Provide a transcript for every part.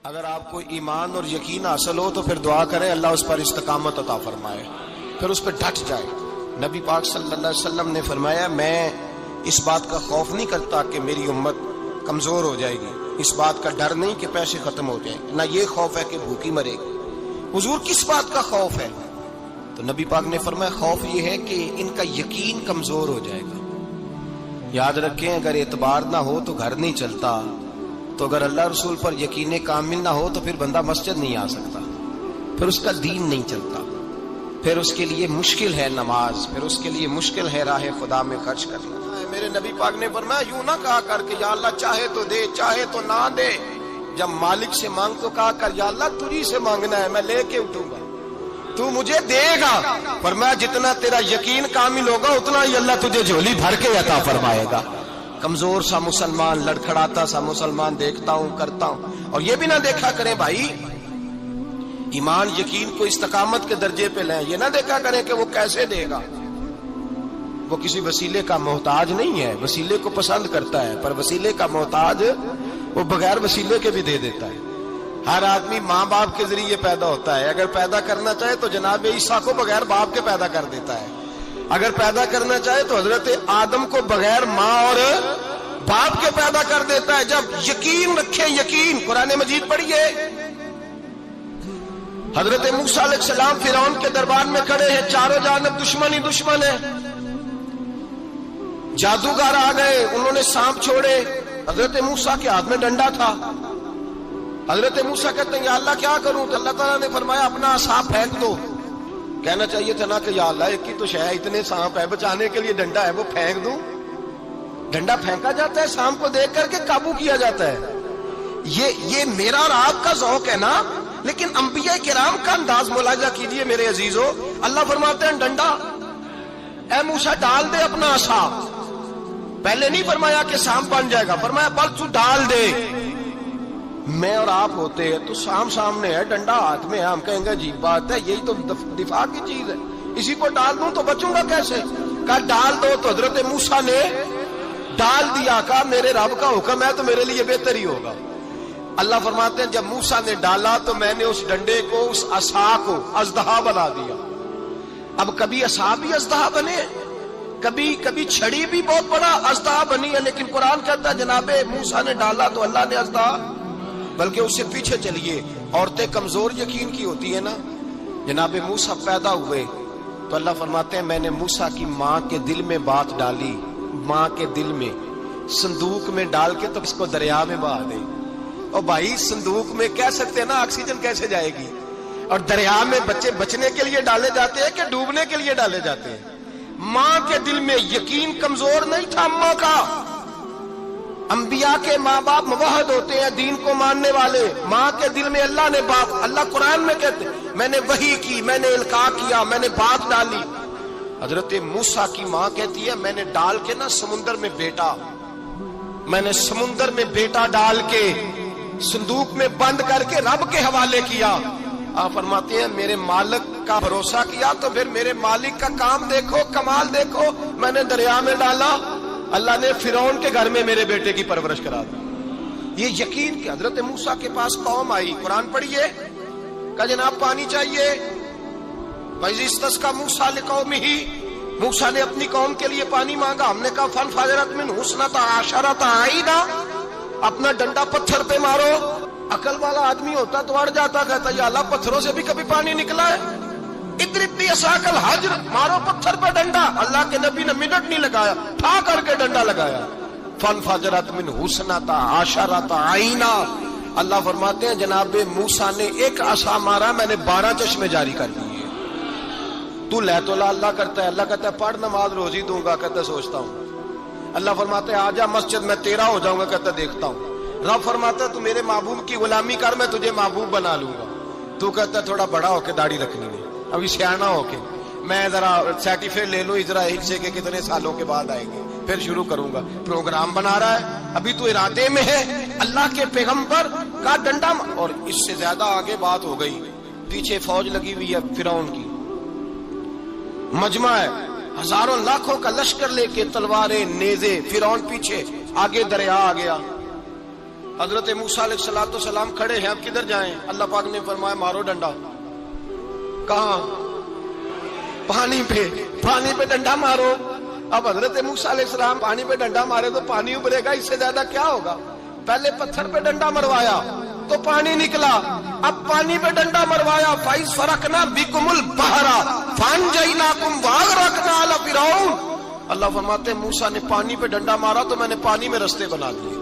اگر آپ کو ایمان اور یقین حاصل ہو تو پھر دعا کریں اللہ اس پر استقامت عطا فرمائے، پھر اس پہ ڈٹ جائے۔ نبی پاک صلی اللہ علیہ وسلم نے فرمایا میں اس بات کا خوف نہیں کرتا کہ میری امت کمزور ہو جائے گی، اس بات کا ڈر نہیں کہ پیسے ختم ہو جائیں، نہ یہ خوف ہے کہ بھوکی مرے گی۔ حضور کس بات کا خوف ہے؟ تو نبی پاک نے فرمایا خوف یہ ہے کہ ان کا یقین کمزور ہو جائے گا۔ یاد رکھیں اگر اعتبار نہ ہو تو گھر نہیں چلتا، تو اگر اللہ رسول پر یقین کامل نہ ہو تو پھر بندہ مسجد نہیں آ سکتا، پھر اس کا دین نہیں چلتا، پھر اس کے لیے مشکل ہے نماز، پھر اس کے لیے مشکل ہے راہ خدا میں خرچ کرنا۔ میرے نبی پاک نے فرمایا یوں نہ کہا کر کہ یا اللہ چاہے تو دے چاہے تو نہ دے، جب مالک سے مانگ تو کہا کر یا اللہ تجھی سے مانگنا ہے، میں لے کے اٹھوں گا، تو مجھے دے گا۔ فرمایا جتنا تیرا یقین کامل ہوگا اتنا ہی اللہ تجھے جھولی بھر کے عطا فرمائے گا۔ کمزور سا مسلمان، لڑکھڑاتا سا مسلمان دیکھتا ہوں کرتا ہوں، اور یہ بھی نہ دیکھا کریں بھائی ایمان یقین کو استقامت کے درجے پہ لیں، یہ نہ دیکھا کریں کہ وہ کیسے دے گا، وہ کسی وسیلے کا محتاج نہیں ہے، وسیلے کو پسند کرتا ہے، پر وسیلے کا محتاج وہ بغیر وسیلے کے بھی دے دیتا ہے۔ ہر آدمی ماں باپ کے ذریعے پیدا ہوتا ہے، اگر پیدا کرنا چاہے تو جناب عیسیٰ کو بغیر باپ کے پیدا کر دیتا ہے، اگر پیدا کرنا چاہے تو حضرت آدم کو بغیر ماں اور باپ کے پیدا کر دیتا ہے۔ جب یقین رکھیں، یقین قرآن مجید پڑھیے، حضرت موسیٰ علیہ السلام فرعون کے دربار میں کھڑے ہیں، چاروں جانب دشمن ہی دشمن ہے، جادوگر آ گئے، انہوں نے سانپ چھوڑے، حضرت موسیٰ کے ہاتھ میں ڈنڈا تھا، حضرت موسیٰ کہتے ہیں یا اللہ کیا کروں؟ تو اللہ تعالیٰ نے فرمایا اپنا عصا پھینک دو۔ کہنا چاہیے تھا نا کہ یا اللہ ایک ہی تو شے ہے، اتنے سانپ ہے، بچانے کے لیے ڈنڈا ہے وہ پھینک دوں؟ ڈنڈا پھینکا جاتا ہے، سانپ کو دیکھ کر کے قابو کیا جاتا ہے۔ یہ میرا اور آپ کا ذوق ہے نا، لیکن انبیاء کرام کا انداز ملاحظہ کیجئے میرے عزیزو۔ اللہ فرماتے ہیں ڈنڈا، اے موسیٰ ڈال دے اپنا عصا، پہلے نہیں فرمایا کہ سانپ بن جائے گا، فرمایا بس تو ڈال دے۔ میں اور آپ ہوتے ہیں تو سامنے ہے، ڈنڈا ہاتھ میں ہے، ہم کہیں گے عجیب بات ہے، یہی تو دفاع کی چیز ہے، اسی کو ڈال دوں تو بچوں گا کیسے؟ کہا ڈال دو، تو حضرت موسیٰ نے ڈال دیا، کہا میرے رب کا حکم ہے تو میرے لیے بہتر ہی ہوگا۔ اللہ فرماتے ہیں جب موسیٰ نے ڈالا تو میں نے اس ڈنڈے کو، اس عصا کو اژدہا بنا دیا۔ اب کبھی عصا بھی اژدہا بنے، کبھی چھڑی بھی بہت بڑا اژدہا بنی ہے، لیکن قرآن کہتا ہے جناب موسیٰ نے ڈالا تو اللہ نے اژدہا، بلکہ اس سے پیچھے چلیے، عورتیں کمزور یقین کی ہوتی ہیں نا، جناب موسیٰ پیدا ہوئے تو اللہ فرماتے ہیں میں نے موسیٰ کی ماں کے دل میں بات ڈالی، ماں کے دل میں صندوق میں ڈال کے تو اس کو دریا میں بہا دے۔ اور بھائی صندوق میں کہہ سکتے ہیں نا آکسیجن کیسے جائے گی، اور دریا میں بچے بچنے کے لیے ڈالے جاتے ہیں کہ ڈوبنے کے لیے ڈالے جاتے ہیں؟ ماں کے دل میں یقین کمزور نہیں تھا ماں کا۔ انبیاء کے ماں باپ موحد ہوتے ہیں، دین کو ماننے والے، ماں کے دل میں اللہ نے بات، اللہ قرآن میں کہتے ہیں میں نے وحی کی، میں نے القاء کیا، میں نے بات ڈالی۔ حضرت موسیٰ کی ماں کہتی ہے میں نے ڈال کے نا سمندر میں بیٹا، میں نے سمندر میں بیٹا ڈال کے صندوق میں بند کر کے رب کے حوالے کیا۔ آپ فرماتے ہیں میرے مالک کا بھروسہ کیا تو پھر میرے مالک کا کام دیکھو، کمال دیکھو، میں نے دریا میں ڈالا، اللہ نے فرعون کے گھر میں میرے بیٹے کی پرورش کرا دی۔ یہ یقین کہ حضرت موسیٰ کے پاس قوم آئی، قرآن پڑھیے، کہا جناب پانی چاہیے، وَإِذِ اسْتَسْقَىٰ مُوسَىٰ لِقَوْمِهِ، موسیٰ نے اپنی قوم کے لیے پانی مانگا، ہم نے کہا فَانْفَجَرَتْ مِنْهُ اثْنَتَا عَشَرَةَ عَيْنًا، اپنا ڈنڈا پتھر پہ مارو۔ عقل والا آدمی ہوتا تو اڑ جاتا، کہتا یا اللہ پتھروں سے بھی کبھی پانی نکلا ہے؟ اضرب بعصاک الحجر، مارو پتھر پہ ڈنڈا۔ اللہ کے نبی نے منٹ نہیں لگایا، ٹھا کر کے ڈنڈا لگایا، فانفجرت منہ اثنتا عشرۃ عینا۔ اللہ فرماتے ہیں جناب موسیٰ نے ایک عصا مارا، میں نے 12 چشمے جاری کر دیے۔ تو لے تو لا اللہ کرتا ہے، اللہ کہتا ہے پڑھ نماز روزی دوں گا، کہتا ہے سوچتا ہوں۔ اللہ فرماتے ہیں آجا مسجد میں تیرا ہو جاؤں گا، کہتا ہے دیکھتا ہوں۔ رب فرماتا ہے تو میرے محبوب کی غلامی کر، میں تجھے محبوب بنا لوں گا۔ تو کہتا ہے تھوڑا بڑا ہو کے داڑھی رکھنی ہے، ابھی سیانا ہو کے میں ذرا سرٹیفکیٹ لے لوں اسرائیل سے کہ کتنے سالوں کے بعد آئیں گے، پھر شروع کروں گا۔ پروگرام بنا رہا ہے، ابھی تو ارادے میں ہے۔ اللہ کے پیغمبر کا ڈنڈا، اور اس سے زیادہ آگے بات ہو گئی، پیچھے فوج لگی ہوئی ہے فرعون کی، مجمع ہے، ہزاروں لاکھوں کا لشکر لے کے، تلواریں نیزے، فرعون پیچھے، آگے دریا آ گیا۔ حضرت موسیٰ علیہ السلام کھڑے ہیں، اب کدھر جائیں؟ اللہ پاک نے فرمایا مارو ڈنڈا۔ کہاں؟ پانی پہ ڈنڈا مارو۔ اب حضرت موسیٰ علیہ السلام پانی پہ ڈنڈا مارے تو پانی ابھرے گا، اس سے زیادہ کیا ہوگا؟ پہلے پتھر پہ ڈنڈا مروایا تو پانی نکلا، اب پانی پہ ڈنڈا مروایا، فَإِذْ فَرَقْنَا بِكُمُ الْبَحْرَ فَأَنْجَيْنَاكُمْ وَأَغْرَقْنَا آلَ فِرْعَوْنَ۔ اللہ فرماتے ہیں موسیٰ نے پانی پہ ڈنڈا مارا تو میں نے پانی میں رستے بنا دیے۔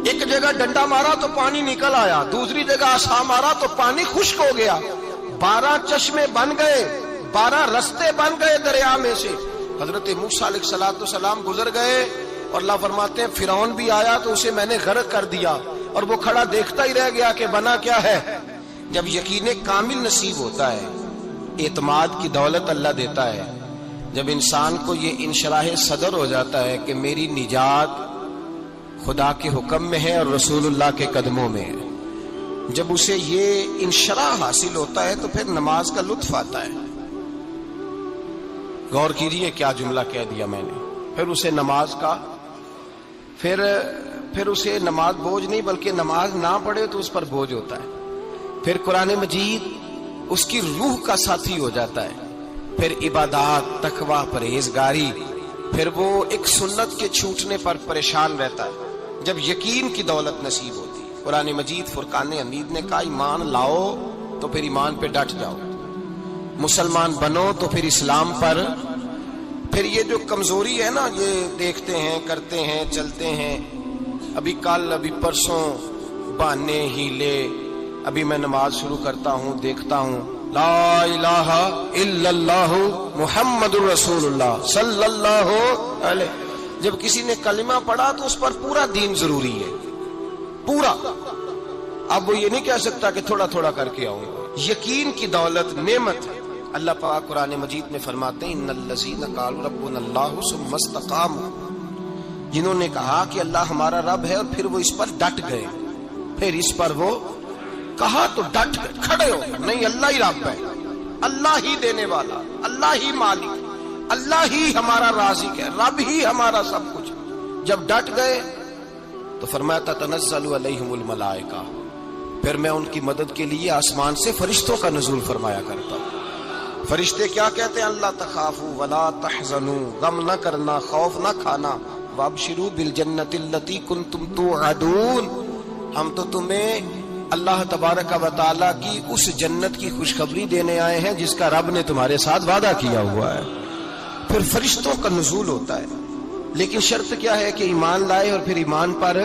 ایک جگہ ڈنڈا مارا تو پانی نکل آیا، دوسری جگہ عصا مارا تو پانی خشک ہو گیا، 12 چشمے بن گئے، 12 رستے بن گئے دریا میں سے۔ حضرت موسیٰ علیہ السلام گزر گئے اور اللہ فرماتے ہیں فرعون بھی آیا تو اسے میں نے غرق کر دیا، اور وہ کھڑا دیکھتا ہی رہ گیا کہ بنا کیا ہے۔ جب یقین کامل نصیب ہوتا ہے، اعتماد کی دولت اللہ دیتا ہے، جب انسان کو یہ انشراح صدر ہو جاتا ہے کہ میری نجات خدا کے حکم میں ہے اور رسول اللہ کے قدموں میں ہے، جب اسے یہ انشراح حاصل ہوتا ہے تو پھر نماز کا لطف آتا ہے۔ غور کیجیے کیا جملہ کہہ دیا میں نے۔ پھر اسے نماز کا پھر اسے نماز بوجھ نہیں، بلکہ نماز نہ پڑھے تو اس پر بوجھ ہوتا ہے۔ پھر قرآن مجید اس کی روح کا ساتھی ہو جاتا ہے، پھر عبادات، تقوی، پرہیزگاری، پھر وہ ایک سنت کے چھوٹنے پر پریشان رہتا ہے جب یقین کی دولت نصیب ہوتی ہے۔ قرآن مجید فرقان حمید نے کہا ایمان لاؤ تو پھر ایمان پہ ڈٹ جاؤ، مسلمان بنو تو پھر اسلام پر۔ پھر یہ جو کمزوری ہے نا، یہ دیکھتے ہیں، کرتے ہیں، چلتے ہیں، ابھی کل، ابھی پرسوں، بہانے، ہیلے، ابھی میں نماز شروع کرتا ہوں، دیکھتا ہوں لا الہ الا اللہ محمد الرسول اللہ صلی اللہ علیہ۔ جب کسی نے کلمہ پڑھا تو اس پر پورا دین ضروری ہے، پورا۔ اب وہ یہ نہیں کہہ سکتا کہ تھوڑا تھوڑا کر کے آؤں گا۔ یقین کی دولت نعمت ہے۔ اللہ پاک قرآن مجید میں فرماتے ہیں ان الذین قالوا ربنا اللہ ثم استقاموا، جنہوں نے کہا کہ اللہ ہمارا رب ہے اور پھر وہ اس پر ڈٹ گئے، پھر اس پر وہ کہا تو ڈٹ گئے، کھڑے ہو گئے، نہیں اللہ ہی رب ہے، اللہ ہی دینے والا، اللہ ہی مالک، اللہ ہی ہمارا رازق ہے، رب ہی ہمارا سب کچھ۔ جب ڈٹ گئے تو فرمایا تتنزل علیہم الملائکہ، پھر میں ان کی مدد کے لیے آسمان سے فرشتوں کا نزول فرمایا کرتا ہوں۔ فرشتے کیا کہتے ہیں؟ اللہ تخافوا ولا تحزنوا، غم نہ کرنا، خوف نہ کھانا، وابشروا بالجنۃ التی کنتم توعدون، ہم تو تمہیں اللہ تبارک و تعالیٰ کی اس جنت کی خوشخبری دینے آئے ہیں جس کا رب نے تمہارے ساتھ وعدہ کیا ہوا ہے۔ پھر فرشتوں کا نزول ہوتا ہے، لیکن شرط کیا ہے کہ ایمان لائے، اور پھر ایمان پر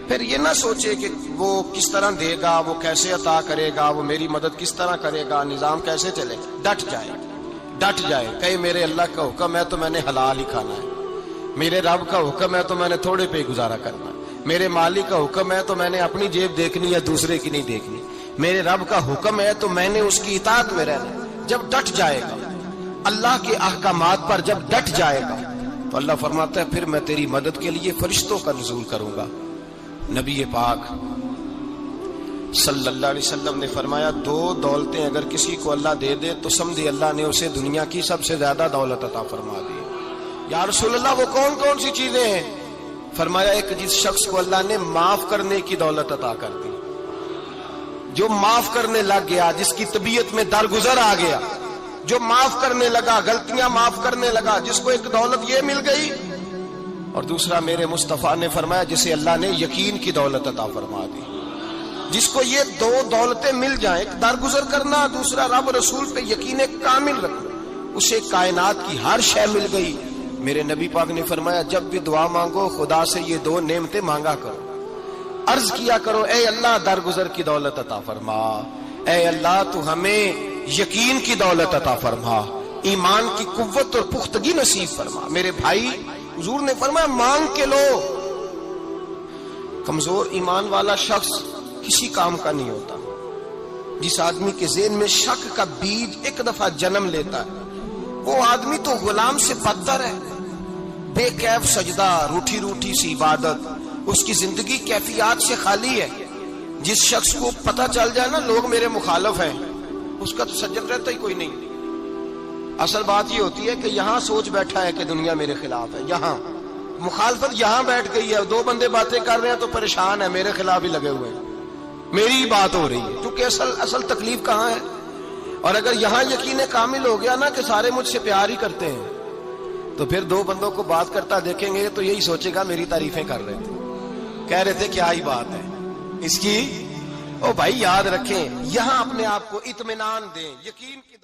پھر یہ نہ سوچے کہ وہ کس طرح دے گا، وہ کیسے عطا کرے گا، وہ میری مدد کس طرح کرے گا، نظام کیسے چلے۔ ڈٹ جائے کہے میرے اللہ کا حکم ہے تو میں نے حلال ہی کھانا ہے، میرے رب کا حکم ہے تو میں نے تھوڑے پہ گزارا کرنا ہے، میرے مالک کا حکم ہے تو میں نے اپنی جیب دیکھنی ہے، دوسرے کی نہیں دیکھنی، میرے رب کا حکم ہے تو میں نے اس کی اطاعت میں رہنا۔ جب ڈٹ جائے گا اللہ کے احکامات پر، جب ڈٹ جائے گا تو اللہ فرماتا ہے پھر میں تیری مدد کے لیے فرشتوں کا نزول کروں گا۔ نبی پاک صلی اللہ علیہ وسلم نے فرمایا 2 دولتیں اگر کسی کو اللہ دے دے تو سمجھے اللہ نے اسے دنیا کی سب سے زیادہ دولت عطا فرما دی۔ یا رسول اللہ وہ کون کون سی چیزیں ہیں؟ فرمایا ایک جس شخص کو اللہ نے معاف کرنے کی دولت عطا کر دی، جو معاف کرنے لگ گیا، جس کی طبیعت میں درگزر آ گیا، جو معاف کرنے لگا، غلطیاں معاف کرنے لگا، جس کو ایک دولت یہ مل گئی۔ اور دوسرا میرے مصطفیٰ نے فرمایا جسے اللہ نے یقین کی دولت عطا فرما دی۔ جس کو یہ 2 دولتیں مل جائیں، ایک درگزر کرنا، دوسرا رب رسول پہ یقین کامل رکھنا، اسے کائنات کی ہر شے مل گئی۔ میرے نبی پاک نے فرمایا جب بھی دعا مانگو خدا سے یہ 2 نعمتیں مانگا کرو، عرض کیا کرو اے اللہ درگزر کی دولت عطا فرما، اے اللہ تو ہمیں یقین کی دولت عطا فرما، ایمان کی قوت اور پختگی نصیب فرما۔ میرے بھائی حضور نے فرمایا مانگ کے لو۔ کمزور ایمان والا شخص کسی کام کا نہیں ہوتا۔ جس آدمی کے ذہن میں شک کا بیج ایک دفعہ جنم لیتا ہے وہ آدمی تو غلام سے بدتر ہے۔ بے کیف سجدہ، روٹھی روٹھی سی عبادت، اس کی زندگی کیفیات سے خالی ہے۔ جس شخص کو پتہ چل جائے نا لوگ میرے مخالف ہیں، اس کا تو سجد رہتا ہی کوئی نہیں۔ اصل بات یہ ہوتی ہے کہ یہاں سوچ بیٹھا ہے کہ دنیا میرے خلاف ہے، یہاں مخالفت یہاں بیٹھ گئی ہے، دو بندے باتیں کر رہے ہیں تو پریشان ہے، میرے خلاف ہی لگے ہوئے ہیں، میری ہی بات ہو رہی ہے، کیونکہ اصل تکلیف کہاں ہے؟ اور اگر یہاں یقین کامل ہو گیا نا کہ سارے مجھ سے پیار ہی کرتے ہیں، تو پھر دو بندوں کو بات کرتا دیکھیں گے تو یہی سوچے گا میری تعریفیں کر رہے تھے، کہہ رہے تھے کیا ہی بات ہے اس کی۔ او بھائی یاد رکھیں، یہاں اپنے آپ کو اطمینان دیں، یقین کی